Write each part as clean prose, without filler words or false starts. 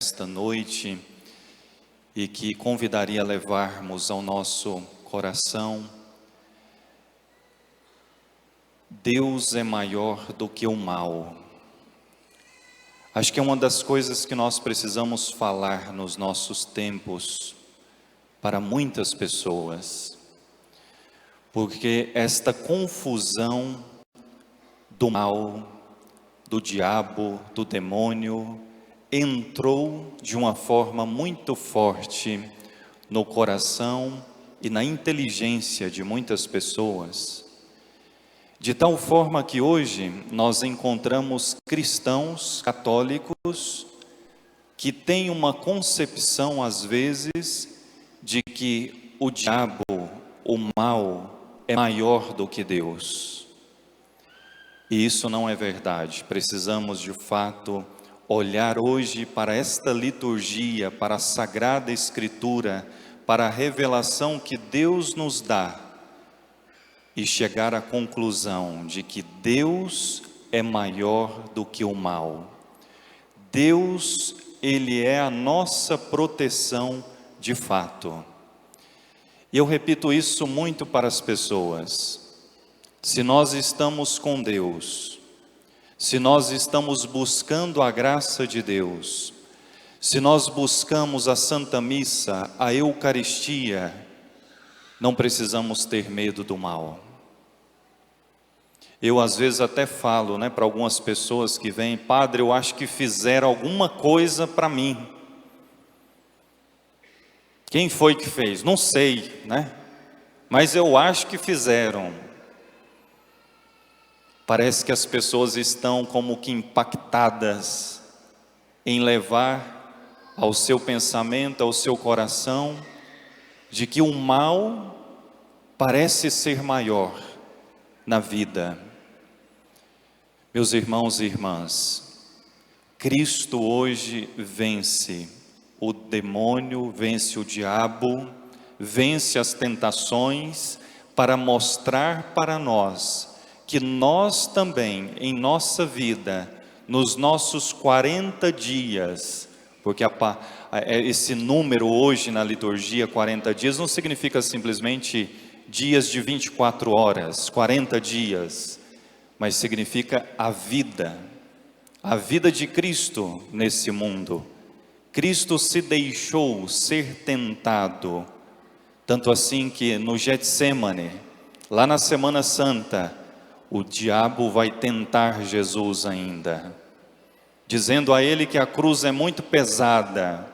esta noite e que convidaria a levarmos ao nosso coração. Deus é maior do que o mal. Acho que é uma das coisas que nós precisamos falar nos nossos tempos para muitas pessoas, porque esta confusão do mal, do diabo, do demônio, entrou de uma forma muito forte no coração e na inteligência de muitas pessoas, de tal forma que hoje nós encontramos cristãos católicos que têm uma concepção às vezes de que o diabo, o mal, é maior do que Deus. E isso não é verdade. Precisamos de fato olhar hoje para esta liturgia, para a Sagrada Escritura, para a revelação que Deus nos dá e chegar à conclusão de que Deus é maior do que o mal. Deus, Ele é a nossa proteção de fato. E eu repito isso muito para as pessoas. Se nós estamos com Deus, se nós estamos buscando a graça de Deus, se nós buscamos a Santa Missa, a Eucaristia, não precisamos ter medo do mal. Eu às vezes até falo, para algumas pessoas que vêm: padre, eu acho que fizeram alguma coisa para mim. Quem foi que fez? Não sei, mas eu acho que fizeram. Parece que as pessoas estão como que impactadas em levar ao seu pensamento, ao seu coração, de que o mal parece ser maior na vida. Meus irmãos e irmãs, Cristo hoje vence o demônio, vence o diabo, vence as tentações, para mostrar para nós que nós também, em nossa vida, nos nossos 40 dias, porque esse número hoje na liturgia, 40 dias, não significa simplesmente dias de 24 horas, 40 dias, mas significa a vida de Cristo nesse mundo. Cristo se deixou ser tentado, tanto assim que no Getsêmani, lá na Semana Santa, o diabo vai tentar Jesus ainda, dizendo a ele que a cruz é muito pesada,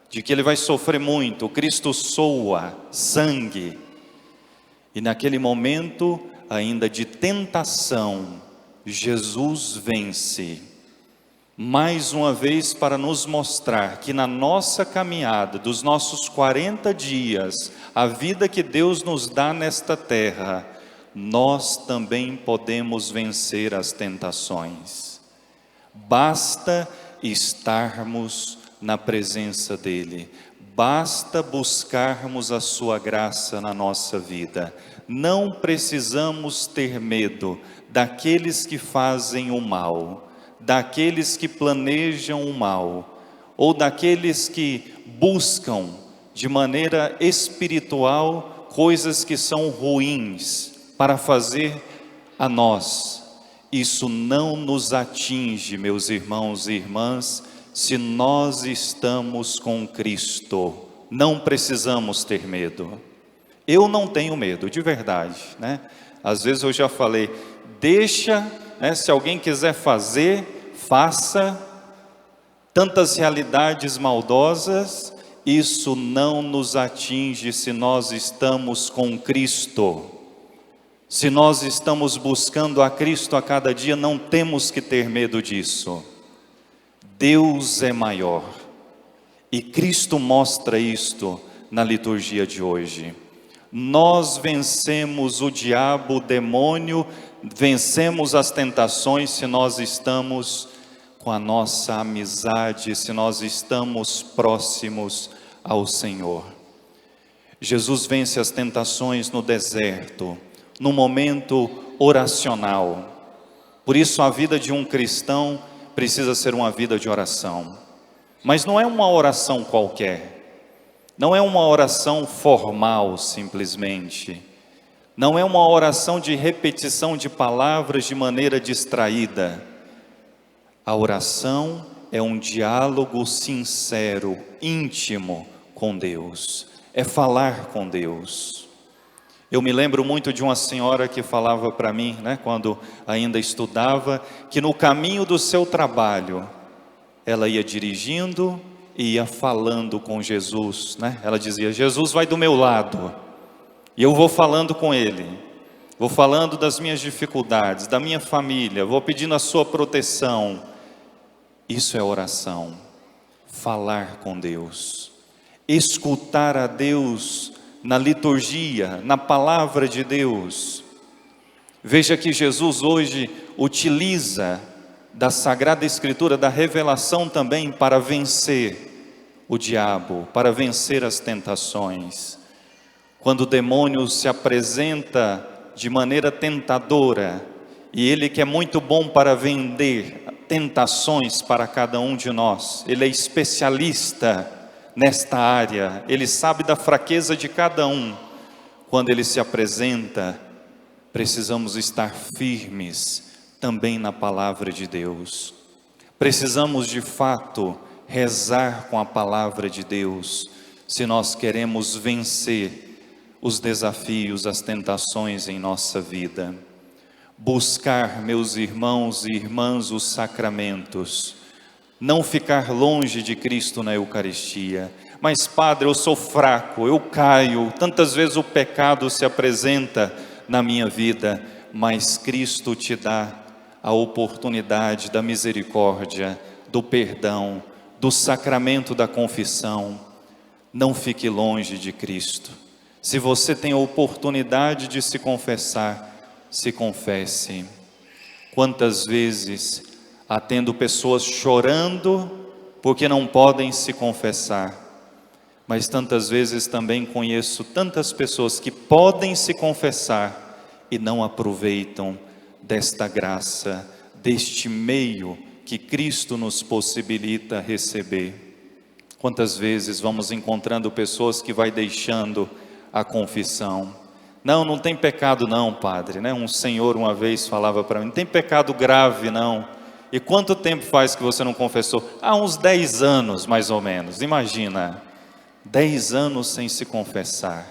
de que ele vai sofrer muito. O Cristo soa sangue, e naquele momento ainda de tentação, Jesus vence, mais uma vez para nos mostrar que na nossa caminhada, dos nossos 40 dias, a vida que Deus nos dá nesta terra, nós também podemos vencer as tentações. Basta estarmos na presença dEle, basta buscarmos a sua graça na nossa vida. Não precisamos ter medo daqueles que fazem o mal, daqueles que planejam o mal, ou daqueles que buscam de maneira espiritual coisas que são ruins para fazer a nós. Isso não nos atinge, meus irmãos e irmãs, se nós estamos com Cristo. Não precisamos ter medo. Eu não tenho medo, de verdade, Às vezes eu já falei, deixa, se alguém quiser fazer, faça. Tantas realidades maldosas, isso não nos atinge se nós estamos com Cristo. Se nós estamos buscando a Cristo a cada dia, não temos que ter medo disso. Deus é maior. E Cristo mostra isto na liturgia de hoje. Nós vencemos o diabo, o demônio, vencemos as tentações se nós estamos com a nossa amizade, se nós estamos próximos ao Senhor. Jesus vence as tentações no deserto, no momento oracional. Por isso a vida de um cristão precisa ser uma vida de oração. Mas não é uma oração qualquer, não é uma oração formal simplesmente, não é uma oração de repetição de palavras de maneira distraída. A oração é um diálogo sincero, íntimo com Deus, é falar com Deus. Eu me lembro muito de uma senhora que falava para mim, quando ainda estudava, que no caminho do seu trabalho, ela ia dirigindo e ia falando com Jesus, Ela dizia: Jesus vai do meu lado, e eu vou falando com Ele, vou falando das minhas dificuldades, da minha família, vou pedindo a sua proteção. Isso é oração, falar com Deus, escutar a Deus na liturgia, na palavra de Deus. Veja que Jesus hoje utiliza da Sagrada Escritura, da revelação também, para vencer o diabo, para vencer as tentações. Quando o demônio se apresenta de maneira tentadora, e ele que é muito bom para vender tentações para cada um de nós, ele é especialista nesta área, ele sabe da fraqueza de cada um. Quando ele se apresenta, precisamos estar firmes também na palavra de Deus. Precisamos de fato rezar com a palavra de Deus, se nós queremos vencer os desafios, as tentações em nossa vida. Buscar, meus irmãos e irmãs, os sacramentos, não ficar longe de Cristo na Eucaristia. Mas Padre, eu sou fraco, eu caio, tantas vezes o pecado se apresenta na minha vida, mas Cristo te dá a oportunidade da misericórdia, do perdão, do sacramento da confissão. Não fique longe de Cristo. Se você tem a oportunidade de se confessar, se confesse. Quantas vezes atendo pessoas chorando porque não podem se confessar, mas tantas vezes também conheço tantas pessoas que podem se confessar e não aproveitam desta graça, deste meio que Cristo nos possibilita receber. Quantas vezes vamos encontrando pessoas que vai deixando a confissão. Não tem pecado não, Padre, Um senhor uma vez falava para mim: não tem pecado grave não. E quanto tempo faz que você não confessou? Há uns 10 anos mais ou menos, imagina, 10 anos sem se confessar.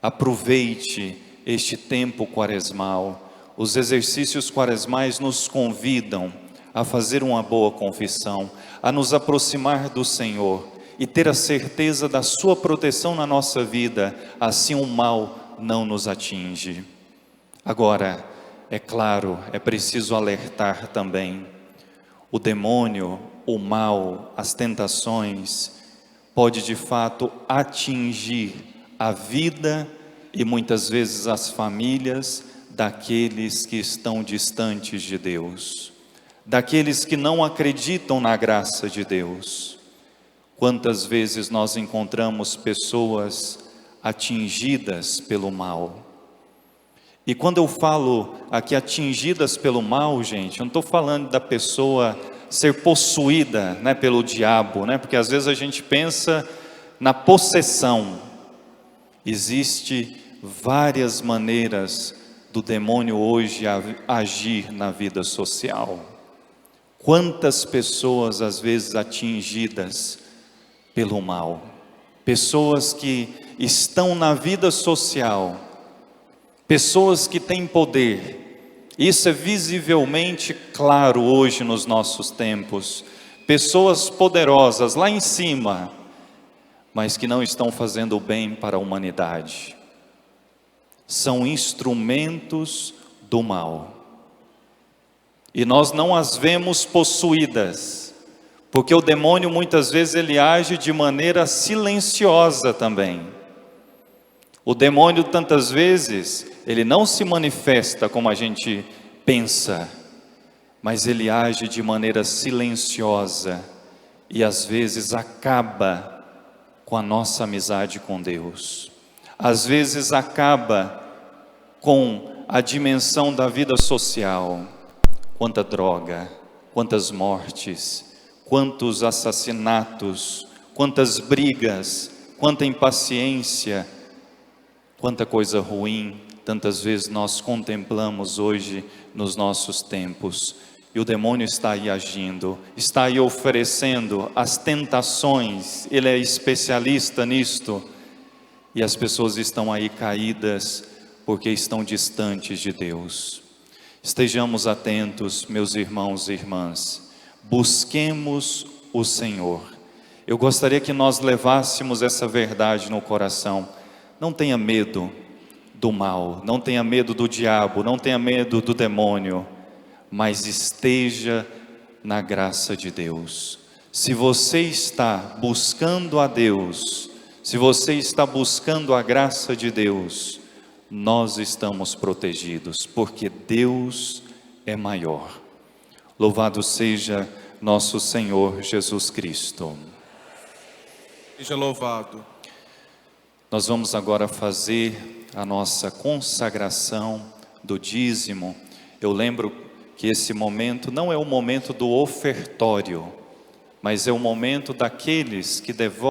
Aproveite este tempo quaresmal. Os exercícios quaresmais nos convidam a fazer uma boa confissão, a nos aproximar do Senhor e ter a certeza da sua proteção na nossa vida, assim o mal não nos atinge. Agora, é claro, é preciso alertar também. O demônio, o mal, as tentações, pode de fato atingir a vida e muitas vezes as famílias daqueles que estão distantes de Deus, daqueles que não acreditam na graça de Deus. Quantas vezes nós encontramos pessoas atingidas pelo mal? E quando eu falo aqui atingidas pelo mal, gente, eu não estou falando da pessoa ser possuída, pelo diabo, porque às vezes a gente pensa na possessão. Existe várias maneiras do demônio hoje agir na vida social. Quantas pessoas às vezes atingidas pelo mal, pessoas que estão na vida social, pessoas que têm poder. Isso é visivelmente claro hoje nos nossos tempos. Pessoas poderosas lá em cima, mas que não estão fazendo o bem para a humanidade. São instrumentos do mal. E nós não as vemos possuídas, porque o demônio muitas vezes ele age de maneira silenciosa também. O demônio tantas vezes, ele não se manifesta como a gente pensa, mas ele age de maneira silenciosa e às vezes acaba com a nossa amizade com Deus. Às vezes acaba com a dimensão da vida social. Quanta droga, quantas mortes, quantos assassinatos, quantas brigas, quanta impaciência, quanta coisa ruim, tantas vezes nós contemplamos hoje nos nossos tempos. E o demônio está aí agindo, está aí oferecendo as tentações, ele é especialista nisto. E as pessoas estão aí caídas porque estão distantes de Deus. Estejamos atentos, meus irmãos e irmãs, busquemos o Senhor. Eu gostaria que nós levássemos essa verdade no coração. Não tenha medo do mal, não tenha medo do diabo, não tenha medo do demônio, mas esteja na graça de Deus. Se você está buscando a Deus, se você está buscando a graça de Deus, nós estamos protegidos, porque Deus é maior. Louvado seja nosso Senhor Jesus Cristo. Seja louvado. Nós vamos agora fazer a nossa consagração do dízimo. Eu lembro que esse momento não é o momento do ofertório, mas é o momento daqueles que devolvem